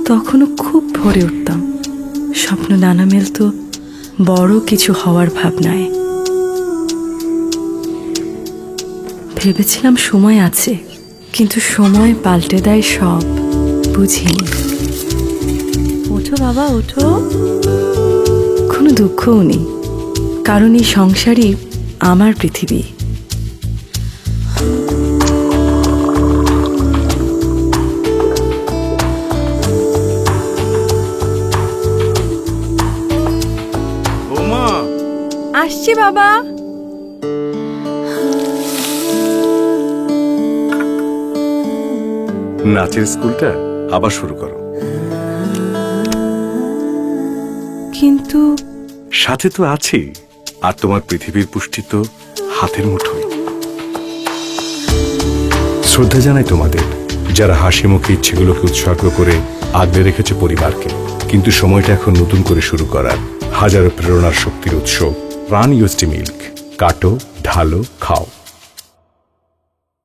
তখনও খুব ভোরে উঠতাম, স্বপ্ন ডানা মেলত বড় কিছু হওয়ার ভাবনায়। ভেবেছিলাম সময় আছে, কিন্তু সময় পাল্টে দেয় সব, বুঝিনি। ওঠো বাবা ওঠো। কোনো দুঃখও নেই, কারণ এই সংসারই আমার পৃথিবী। আসছি বাবা। নাচের স্কুলটা আবার শুরু করো। কিন্তু সাথে তো আছি, আর তোমার পৃথিবীর পুষ্টি তো হাতের মুঠোয়। শ্রদ্ধা জানাই তোমাদের, যারা হাসি মুখে ইচ্ছেগুলোকে উৎসর্গ করে আগলে রেখেছে পরিবারকে। কিন্তু সময়টা এখন নতুন করে শুরু করার। হাজারো প্রেরণার শক্তির উৎস প্রাণ ইউএসটি মিল্ক। কাটো, ঢালো, খাও।